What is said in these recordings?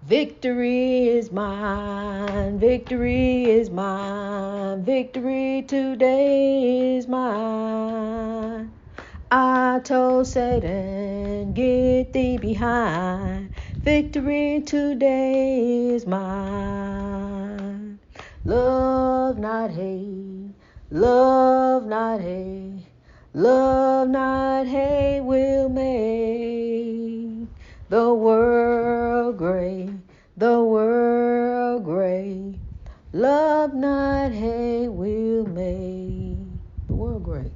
Victory is mine, victory is mine, victory today is mine. I told Satan, get thee behind, victory today is mine. Love not hate, love not hate, love not hate will make the world great, the world great. Love not hate will make the world great.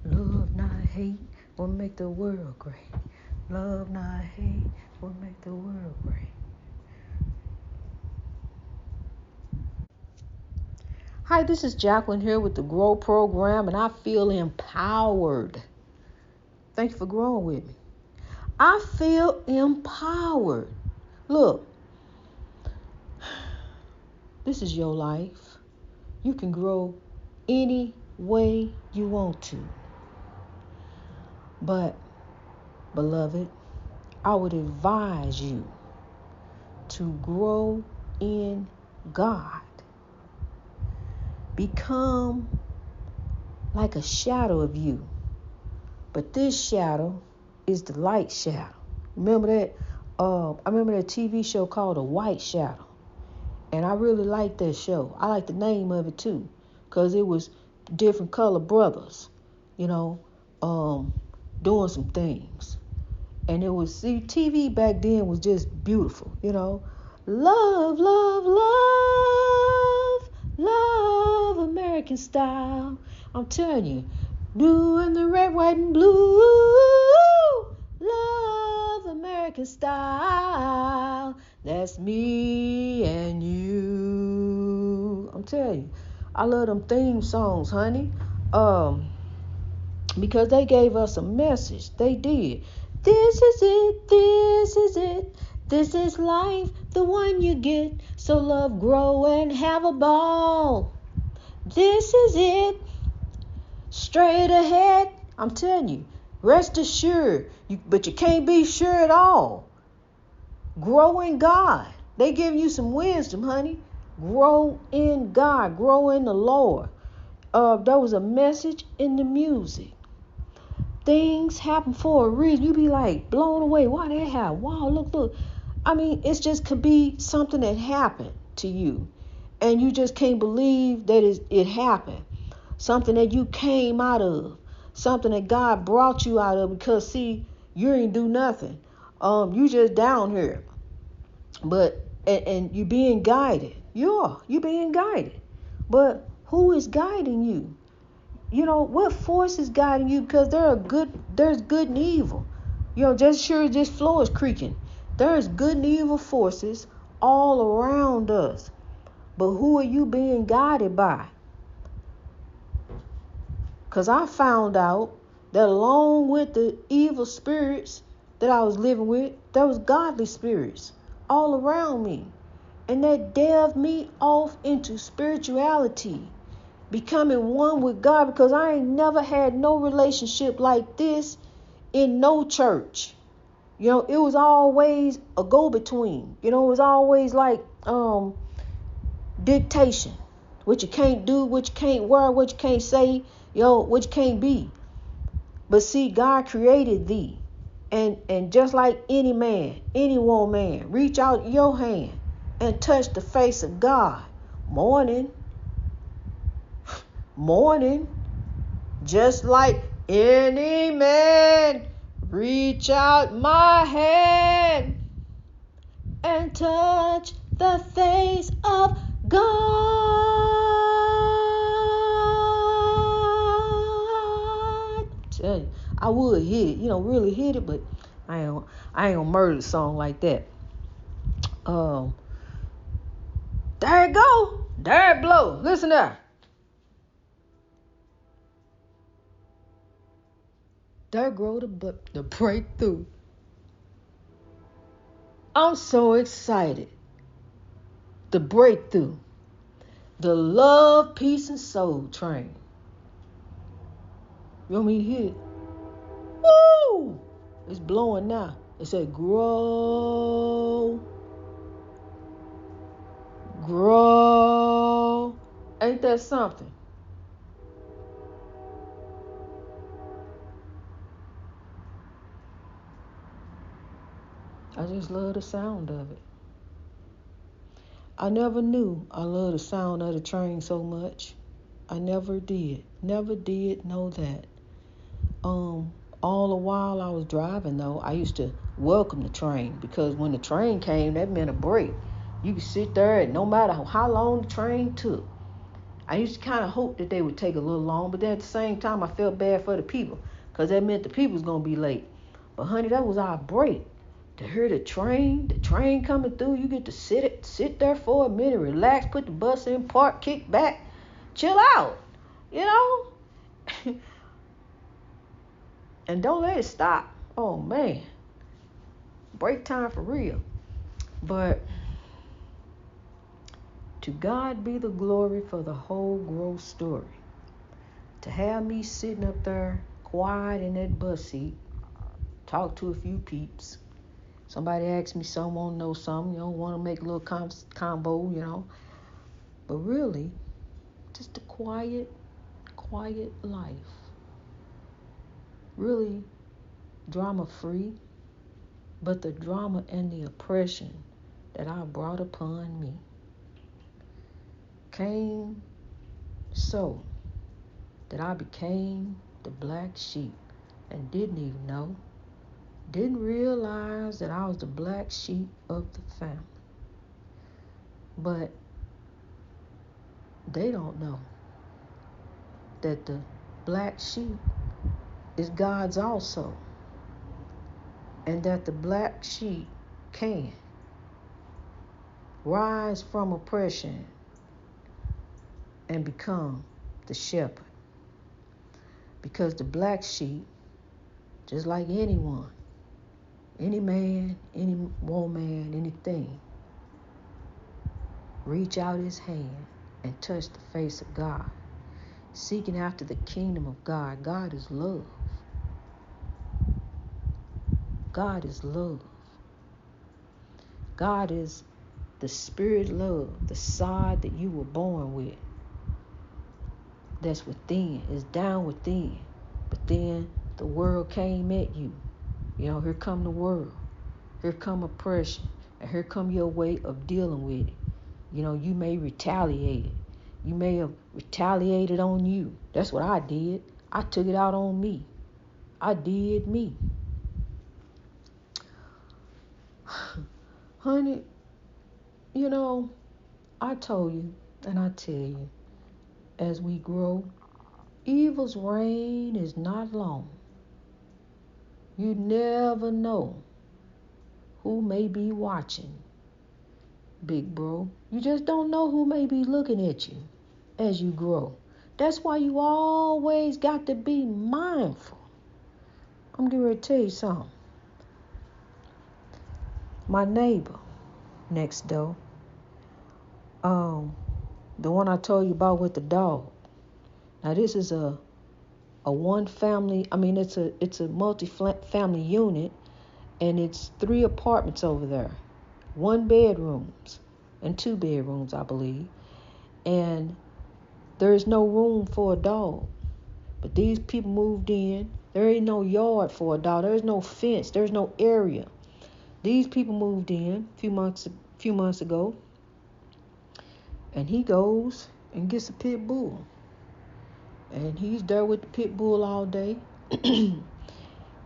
Love not hate will make the world great. Love not hate will make the world great. Hi, this is Jacqueline here with the Grow Program, and I feel empowered. Thank you for growing with me. I feel empowered. Look, this is your life. You can grow any way you want to. But, beloved, I would advise you to grow in God. Become like a shadow of you. But this shadow is the light shadow. Remember that? I remember that TV show called The White Shadow. And I really liked that show. I like the name of it too. Because it was different color brothers, doing some things. And it was, TV back then was just beautiful, Love, love, love, love, American style. I'm telling you, blue and the red, white and blue, love, American style. That's me and you. I'm telling you, I love them theme songs, honey. Because they gave us a message. They did. This is it, this is it, this is life, the one you get. So love, grow, and have a ball. This is it, straight ahead. I'm telling you, rest assured, but you can't be sure at all. Grow in God. They giving you some wisdom, honey. Grow in God, grow in the Lord. There was a message in the music. Things happen for a reason. You be like blown away. Why that happen? Wow, look. I mean, it just could be something that happened to you, and you just can't believe that it happened. Something that you came out of, something that God brought you out of. Because see, you ain't do nothing. You just down here, but and you being guided. You being guided, but who is guiding you? What force is guiding you? Because there's good and evil. Just sure this floor is creaking. There's good and evil forces all around us. But who are you being guided by? Because I found out that along with the evil spirits that I was living with, there was godly spirits all around me. And that delved me off into spirituality. Becoming one with God, because I ain't never had no relationship like this in no church. It was always a go-between. It was always like dictation. What you can't do, what you can't wear, what you can't say, what you can't be. But see, God created thee. And just like any man, any woman, reach out your hand and touch the face of God. Morning, just like any man, reach out my hand and touch the face of God. Tell you, I would hit it, really hit it, but I ain't gonna murder the song like that. There it go, there it blow. Listen there. There grow the breakthrough. I'm so excited. The breakthrough. The love, peace, and soul train. You want me to hit it? Woo! It's blowing now. It said, grow, grow. Ain't that something? I just love the sound of it. I never knew I loved the sound of the train so much. I never did. Never did know that. All the while I was driving, though, I used to welcome the train, because when the train came, that meant a break. You could sit there, and no matter how long the train took, I used to kind of hope that they would take a little long, but then at the same time, I felt bad for the people, because that meant the people was going to be late. But honey, that was our break. To hear the train coming through, you get to sit there for a minute, relax, put the bus in, park, kick back, chill out, you know? And don't let it stop. Oh, man. Break time for real. But to God be the glory for the whole growth story. To have me sitting up there quiet in that bus seat, talk to a few peeps. Somebody asks me something, want to know something, want to make a little combo, But really, just a quiet life. Really drama-free, but the drama and the oppression that I brought upon me came so that I became the black sheep and didn't even know, didn't realize that I was the black sheep of the family. But they don't know that the black sheep is God's also, and that the black sheep can rise from oppression and become the shepherd. Because the black sheep, just like anyone, any man, any woman, anything, reach out his hand and touch the face of God, seeking after the kingdom of God. God is love. God is love. God is the spirit love, the side that you were born with, that's within, is down within. But then the world came at you. Here come the world. Here come oppression. And here come your way of dealing with it. You may retaliate. You may have retaliated on you. That's what I did. I took it out on me. I did me. Honey, I told you, and I tell you, as we grow, evil's reign is not long. You never know who may be watching, big bro. You just don't know who may be looking at you as you grow. That's why you always got to be mindful. I'm getting ready to tell you something. My neighbor next door, the one I told you about with the dog. Now this is a one family. It's a multi-family unit, and it's 3 apartments over there, 1 bedrooms and 2 bedrooms, I believe. And there is no room for a dog. But these people moved in. There ain't no yard for a dog. There's no fence. There's no area. These people moved in a few months ago, and he goes and gets a pit bull. And he's there with the pit bull all day.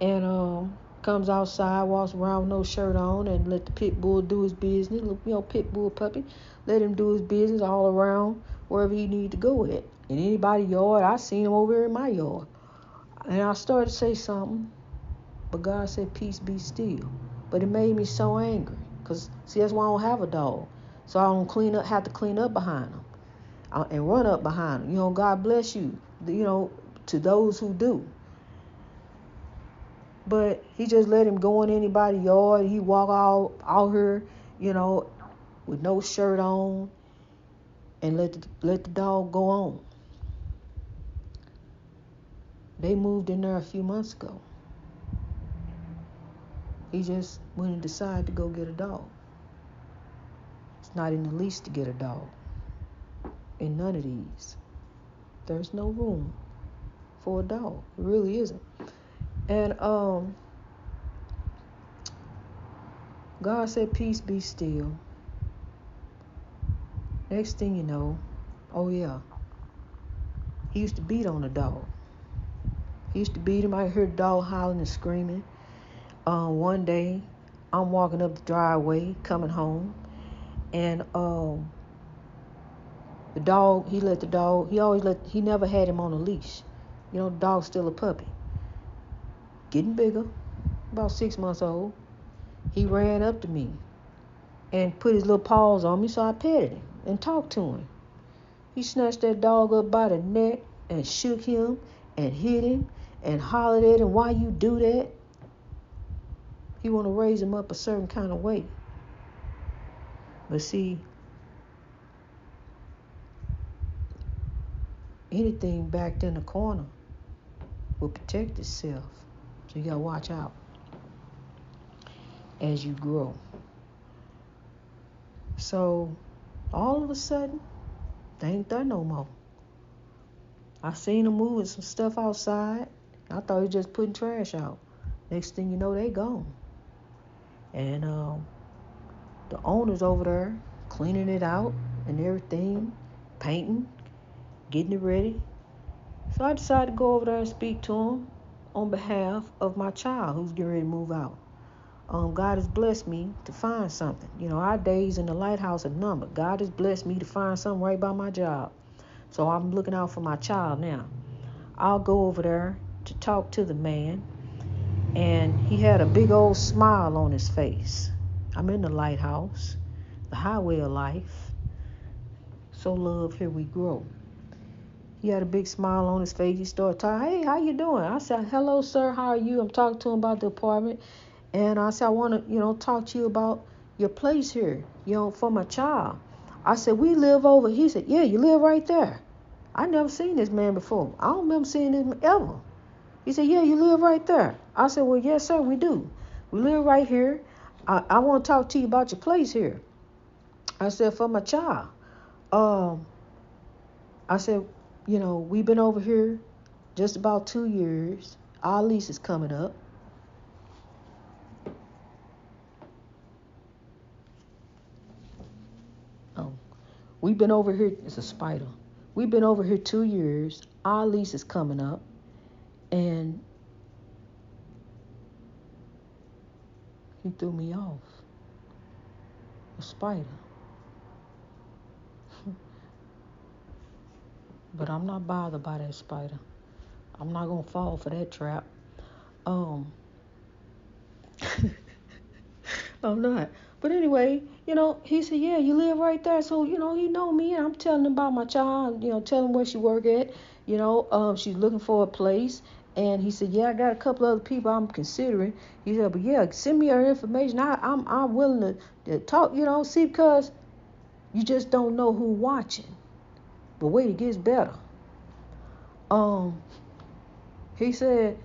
And comes outside, walks around with no shirt on, and let the pit bull do his business. Pit bull puppy. Let him do his business all around wherever he need to go at. In anybody's yard, I seen him over here in my yard. And I started to say something, but God said, peace be still. But it made me so angry, because, see, that's why I don't have a dog. So I don't have to clean up behind them and run up behind them. God bless you, to those who do. But he just let him go in anybody's yard. He walk out here, with no shirt on, and let the dog go on. They moved in there a few months ago. He just went and decided to go get a dog. It's not in the lease to get a dog. In none of these. There's no room for a dog. It really isn't. And God said, peace be still. Next thing you know, oh yeah, he used to beat on the dog. He used to beat him. I heard the dog howling and screaming. One day, I'm walking up the driveway, coming home, and the dog, he never had him on a leash. You know, the dog's still a puppy. Getting bigger, about 6 months old. He ran up to me and put his little paws on me, so I petted him and talked to him. He snatched that dog up by the neck and shook him and hit him and hollered at him, why you do that? He want to raise him up a certain kind of way. But see, anything backed in the corner will protect itself. So you got to watch out as you grow. So all of a sudden, they ain't there no more. I seen them moving some stuff outside. I thought he was just putting trash out. Next thing you know, they gone. And the owner's over there cleaning it out and everything, painting, getting it ready. So I decided to go over there and speak to him on behalf of my child who's getting ready to move out. God has blessed me to find something. You know, our days in the lighthouse are numbered. God has blessed me to find something right by my job. So I'm looking out for my child now. I'll go over there to talk to the man, and he had a big old smile on his face. I'm in the lighthouse, the highway of life. So love, here we grow. He had a big smile on his face. He started talking, hey, how you doing? I said, hello, sir, how are you? I'm talking to him about the apartment. And I said, I want to, talk to you about your place here, for my child. I said, we live over. He said, yeah, you live right there. I never seen this man before. I don't remember seeing him ever. He said, yeah, you live right there. I said, well, yes, sir, we do. We live right here. I want to talk to you about your place here. I said, for my child. I said, we've been over here just about 2 years. Our lease is coming up. We've been over here. It's a spider. We've been over here 2 years. Our lease is coming up. And he threw me off. A spider. But I'm not bothered by that spider. I'm not going to fall for that trap. I'm not. But anyway, he said, yeah, you live right there. So, he know me, and I'm telling him about my child, telling him where she work at. She's looking for a place. And he said, yeah, I got a couple other people I'm considering. He said, but yeah, send me her information. I'm willing to talk, see, because you just don't know who's watching. But wait, it gets better. He said,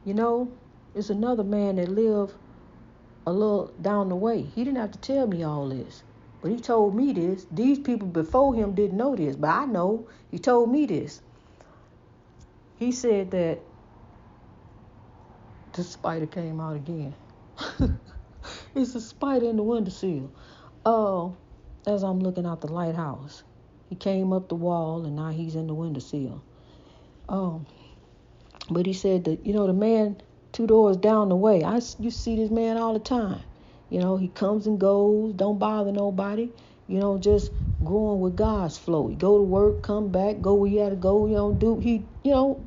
it's another man that lived a little down the way. He didn't have to tell me all this, but he told me this. These people before him didn't know this, but I know. He told me this. He said that the spider came out again. It's a spider in the windowsill. As I'm looking out the lighthouse, he came up the wall, and now he's in the windowsill. But he said that, the man 2 doors down the way, you see this man all the time. He comes and goes, don't bother nobody, just growing with God's flow. He go to work, come back, go where you gotta go,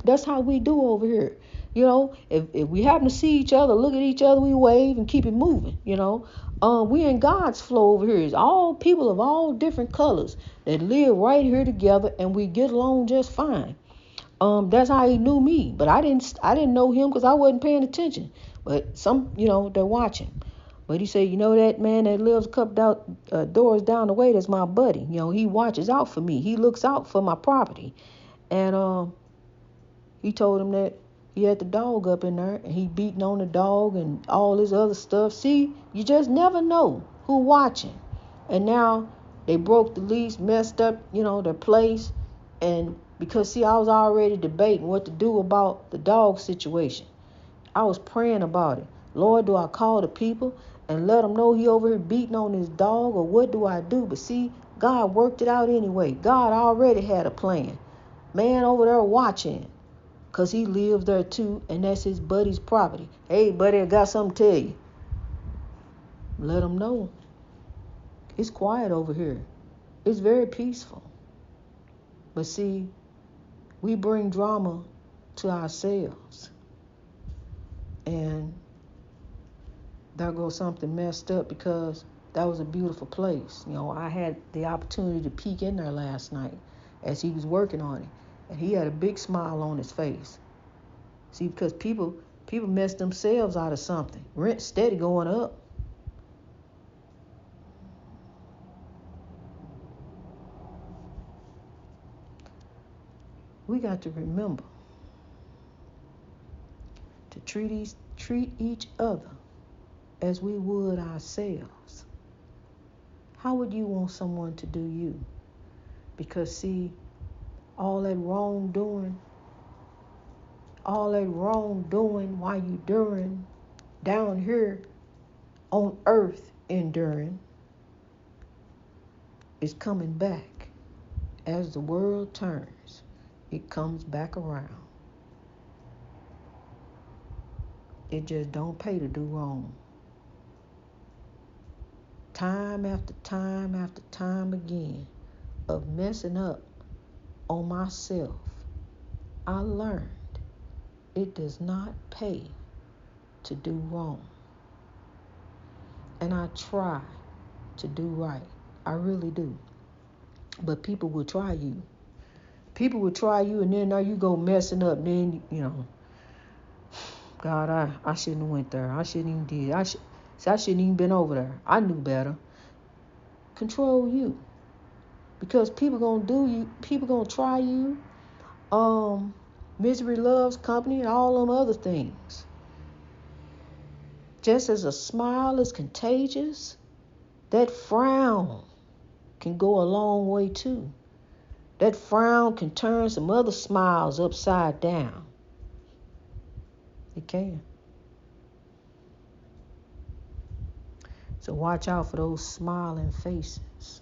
that's how we do over here. If we happen to see each other, look at each other, we wave and keep it moving, we in God's flow over here. It's all people of all different colors that live right here together, and we get along just fine. That's how he knew me, but I didn't know him because I wasn't paying attention. But some, they're watching. But he said, that man that lives a couple doors down the way, that's my buddy. He watches out for me. He looks out for my property. And he told him that He had the dog up in there, and he beating on the dog and all this other stuff. See, you just never know who watching. And now they broke the lease, messed up, their place. And because, see, I was already debating what to do about the dog situation. I was praying about it. Lord, do I call the people and let them know he over here beating on his dog, or what do I do? But see, God worked it out anyway. God already had a plan. Man over there watching, because he lives there too, and that's his buddy's property. Hey, buddy, I got something to tell you. Let him know. It's quiet over here. It's very peaceful. But see, we bring drama to ourselves. And there goes something messed up, because that was a beautiful place. I had the opportunity to peek in there last night as he was working on it. And he had a big smile on his face. See, because people mess themselves out of something. Rent steady going up. We got to remember to treat each other as we would ourselves. How would you want someone to do you? Because see, all that wrongdoing while you doing down here on earth enduring is coming back. As the world turns, it comes back around. It just don't pay to do wrong. Time after time after time again of messing up on myself, I learned it does not pay to do wrong. And I try to do right. I really do. But people will try you. People will try you, and then now you go messing up. Then, God, I shouldn't have went there. I shouldn't even did. I shouldn't even been over there. I knew better. Control you. Because people gonna do you. People gonna try you. Misery loves company and all them other things. Just as a smile is contagious, that frown can go a long way too. That frown can turn some other smiles upside down. It can. So watch out for those smiling faces.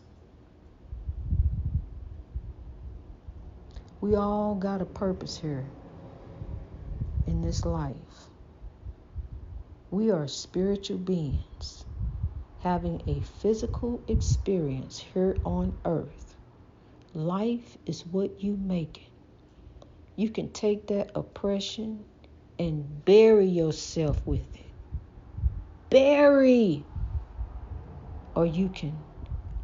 We all got a purpose here in this life. We are spiritual beings having a physical experience here on earth. Life is what you make it. You can take that oppression and bury yourself with it. Bury. Or you can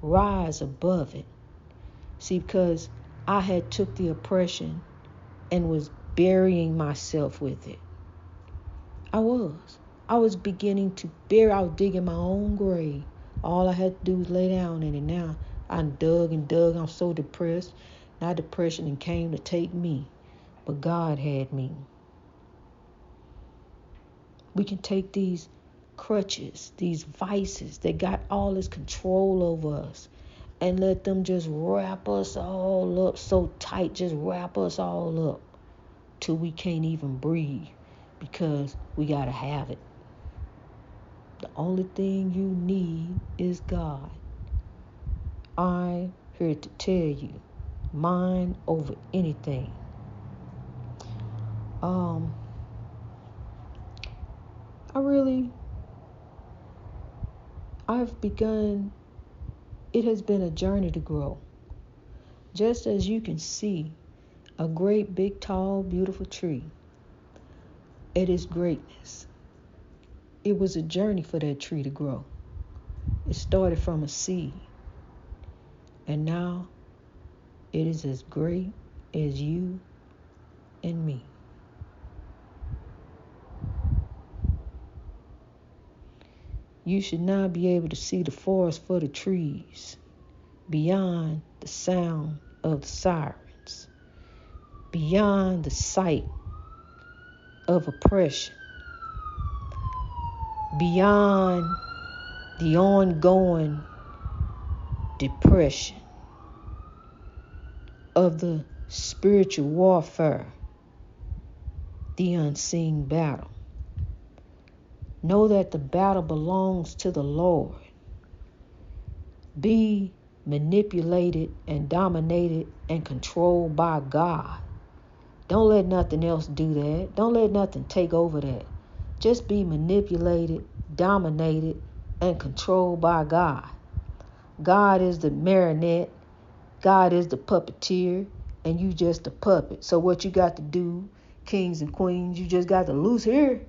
rise above it. See, because I had took the oppression and was burying myself with it. I was beginning to bury. I was digging my own grave. All I had to do was lay down in it. Now I dug and dug. I'm so depressed. Now depression came to take me. But God had me. We can take these crutches, these vices that got all this control over us, and let them just wrap us all up so tight, just wrap us all up till we can't even breathe because we got to have it. The only thing you need is God. I'm here to tell you, mind over anything. I've begun, it has been a journey to grow. Just as you can see a great, big, tall, beautiful tree at its greatness, it was a journey for that tree to grow. It started from a seed, and now it is as great as you and me. You should now be able to see the forest for the trees, beyond the sound of the sirens, beyond the sight of oppression, beyond the ongoing depression of the spiritual warfare, the unseen battle. Know that the battle belongs to the Lord. Be manipulated and dominated and controlled by God. Don't let nothing else do that. Don't let nothing take over that. Just be manipulated, dominated, and controlled by God. God is the marionette. God is the puppeteer, and you just a puppet. So what you got to do, kings and queens, you just got to loose here.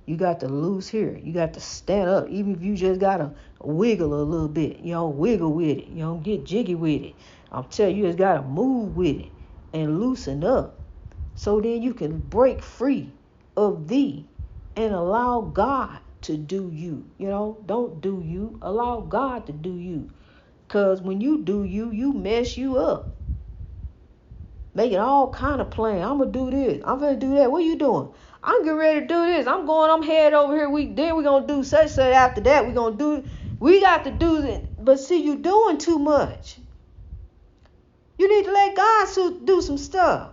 You got to loose here. You got to stand up. Even if you just got to wiggle a little bit. Wiggle with it. Get jiggy with it. I'm telling you, you just got to move with it and loosen up. So then you can break free of thee and allow God to do you. Don't do you. Allow God to do you. Because when you do you, you mess you up. Making all kind of plans. I'm going to do this. I'm going to do that. What are you doing? I'm getting ready to do this. I'm head over here. Then we're going to do such after that. We got to do it. But see, you're doing too much. You need to let God do some stuff.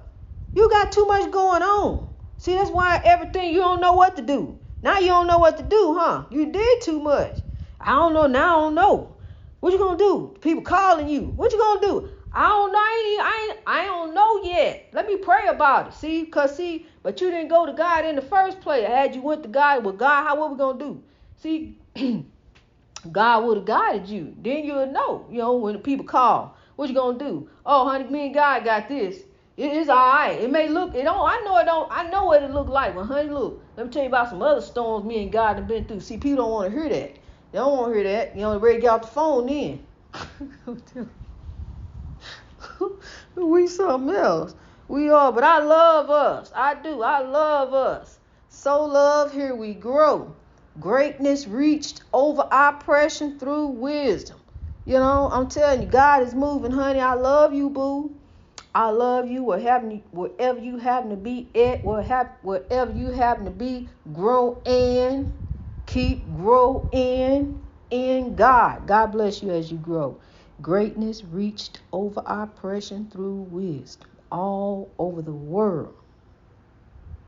You got too much going on. See, that's why everything, you don't know what to do. Now you don't know what to do, huh? You did too much. I don't know. Now I don't know. What you going to do? People calling you. What you going to do? I don't know. I don't know yet. Let me pray about it. But you didn't go to God in the first place. Had you went to God, what we going to do? See, God would have guided you. Then you would know, when the people call. What you going to do? Oh, honey, me and God got this. It's all right. It may look, I know what it look like. But honey, look, let me tell you about some other storms me and God have been through. See, people don't want to hear that. They don't want to hear that. Ready to get off the phone then. We something else. We are, but I love us. I do. I love us. So love, here we grow. Greatness reached over oppression through wisdom. I'm telling you, God is moving, honey. I love you, boo. I love you wherever you happen to be at, wherever you happen to be, grow in. Keep growing in God. God bless you as you grow. Greatness reached over oppression through wisdom all over the world.